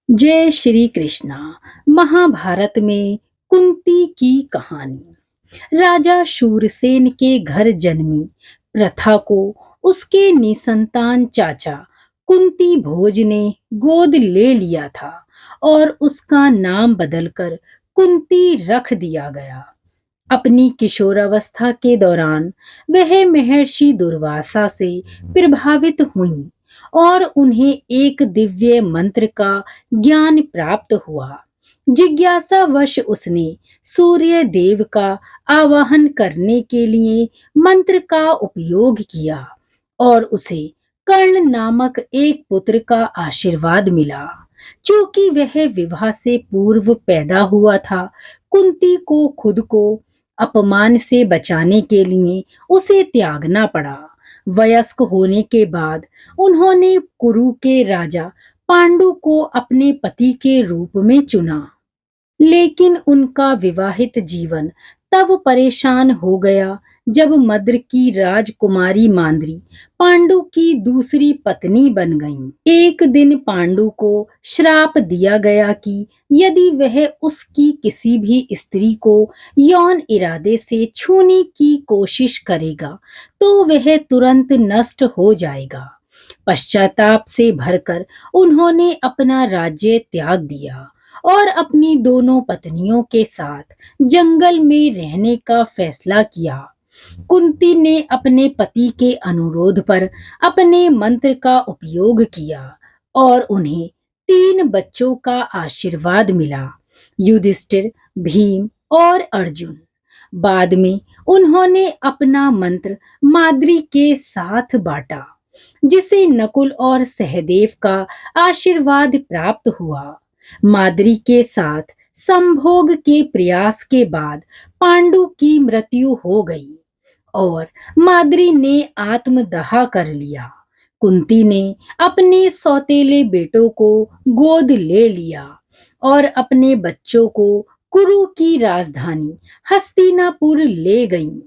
जय श्री कृष्णा। महाभारत में कुंती की कहानी। राजा शूरसेन के घर जन्मी प्रथा को उसके निसंतान चाचा कुंती भोज ने गोद ले लिया था और उसका नाम बदलकर कुंती रख दिया गया। अपनी किशोरावस्था के दौरान वह महर्षि दुर्वासा से प्रभावित हुईं और उन्हें एक दिव्य मंत्र का ज्ञान प्राप्त हुआ। जिज्ञासावश उसने सूर्य देव का आवाहन करने के लिए मंत्र का उपयोग किया और उसे कर्ण नामक एक पुत्र का आशीर्वाद मिला। क्योंकि वह विवाह से पूर्व पैदा हुआ था, कुंती को खुद को अपमान से बचाने के लिए उसे त्यागना पड़ा। वयस्क होने के बाद उन्होंने कुरु के राजा पांडु को अपने पति के रूप में चुना, लेकिन उनका विवाहित जीवन तब परेशान हो गया जब मद्र की राजकुमारी मांद्री पांडु की दूसरी पत्नी बन गईं। एक दिन पांडु को श्राप दिया गया कि यदि वह उसकी किसी भी स्त्री को यौन इरादे से छूने की कोशिश करेगा तो वह तुरंत नष्ट हो जाएगा। पश्चाताप से भरकर उन्होंने अपना राज्य त्याग दिया और अपनी दोनों पत्नियों के साथ जंगल में रहने का फैसला किया। कुंती ने अपने पति के अनुरोध पर अपने मंत्र का उपयोग किया और उन्हें 3 बच्चों का आशीर्वाद मिला, युधिष्ठिर, भीम और अर्जुन। बाद में उन्होंने अपना मंत्र माद्री के साथ बांटा, जिसे नकुल और सहदेव का आशीर्वाद प्राप्त हुआ। माद्री के साथ संभोग के प्रयास के बाद पांडु की मृत्यु हो गई और माद्री ने आत्मदाह कर लिया। कुंती ने अपने सौतेले बेटों को गोद ले लिया और अपने बच्चों को कुरु की राजधानी हस्तिनापुर ले गईं।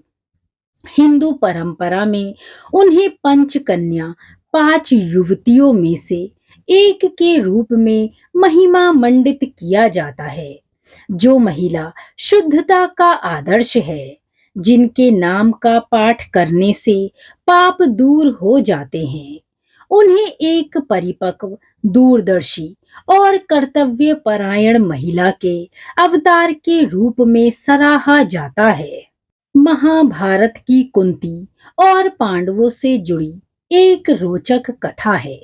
हिंदू परंपरा में उन्हें पंचकन्या 5 युवतियों में से एक के रूप में महिमा मंडित किया जाता है, जो महिला शुद्धता का आदर्श है, जिनके नाम का पाठ करने से पाप दूर हो जाते हैं। उन्हें एक परिपक्व, दूरदर्शी और कर्तव्य परायण महिला के अवतार के रूप में सराहा जाता है। महाभारत की कुंती और पांडवों से जुड़ी एक रोचक कथा है।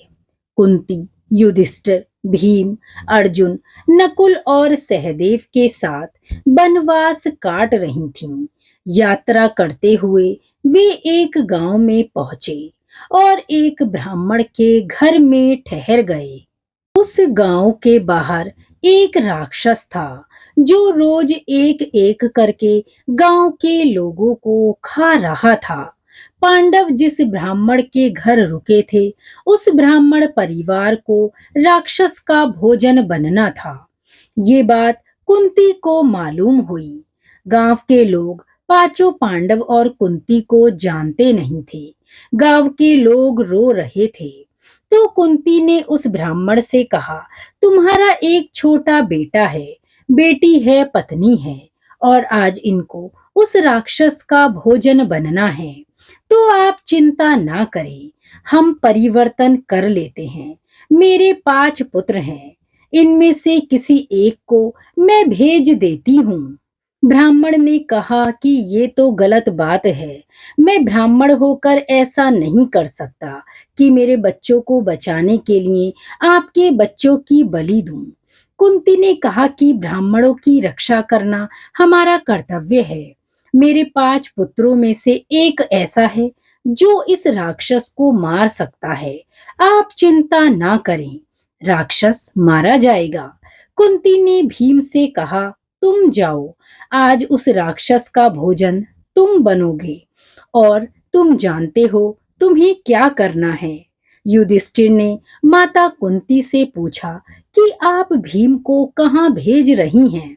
कुंती युधिष्ठिर, भीम, अर्जुन, नकुल और सहदेव के साथ वनवास काट रही थीं। यात्रा करते हुए वे एक गांव में पहुंचे और एक ब्राह्मण के घर में ठहर गए। उस गांव के बाहर एक राक्षस था जो रोज एक एक करके गांव के लोगों को खा रहा था। पांडव जिस ब्राह्मण के घर रुके थे, उस ब्राह्मण परिवार को राक्षस का भोजन बनना था। ये बात कुंती को मालूम हुई। गांव के लोग पांचों पांडव और कुंती को जानते नहीं थे। गांव के लोग रो रहे थे। तो कुंती ने उस ब्राह्मण से कहा, तुम्हारा एक छोटा बेटा है, बेटी है, पत्नी है, और आज इनको उस राक्षस का भोजन बनना है। तो आप चिंता ना करें, हम परिवर्तन कर लेते हैं। मेरे 5 पुत्र हैं, इनमें से किसी एक को मैं भेज देती हूँ। ब्राह्मण ने कहा कि ये तो गलत बात है। मैं ब्राह्मण होकर ऐसा नहीं कर सकता कि मेरे बच्चों को बचाने के लिए आपके बच्चों की बलि दूं। कुंती ने कहा कि ब्राह्मणों की रक्षा करना हमारा कर्तव्य है। मेरे 5 पुत्रों में से एक ऐसा है जो इस राक्षस को मार सकता है। आप चिंता ना करें, राक्षस मारा जाएगा। कुंती ने भीम से कहा, तुम जाओ, आज उस राक्षस का भोजन तुम बनोगे और तुम जानते हो तुम्हें क्या करना है। युधिष्ठिर ने माता कुंती से पूछा कि आप भीम को कहाँ भेज रही हैं।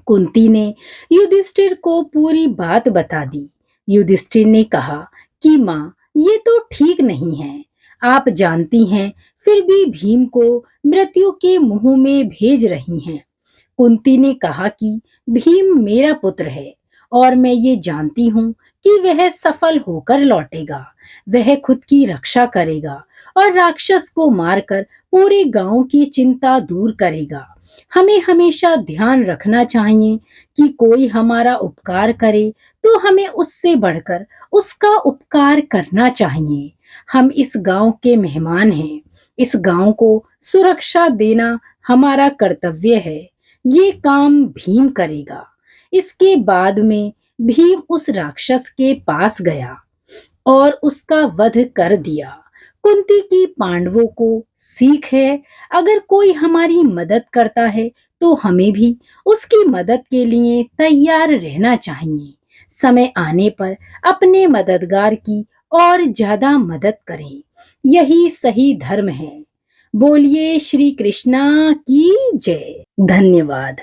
कुंती ने युधिष्ठिर को पूरी बात बता दी। युधिष्ठिर ने कहा कि माँ, ये तो ठीक नहीं है। आप जानती हैं, फिर भी भीम को मृत्यु के मुंह में भेज रही हैं। कुंती ने कहा कि भीम मेरा पुत्र है और मैं ये जानती हूँ कि वह सफल होकर लौटेगा। वह खुद की रक्षा करेगा और राक्षस को मारकर पूरे गांव की चिंता दूर करेगा। हमें हमेशा ध्यान रखना चाहिए कि कोई हमारा उपकार करे तो हमें उससे बढ़कर उसका उपकार करना चाहिए। हम इस गांव के मेहमान हैं। इस गांव को सुरक्षा देना हमारा कर्तव्य है। ये काम भीम करेगा। इसके बाद में भीम उस राक्षस के पास गया और उसका वध कर दिया। कुंती की पांडवों को सीख है, अगर कोई हमारी मदद करता है तो हमें भी उसकी मदद के लिए तैयार रहना चाहिए। समय आने पर अपने मददगार की और ज्यादा मदद करें। यही सही धर्म है। बोलिए श्री कृष्णा की जय। धन्यवाद।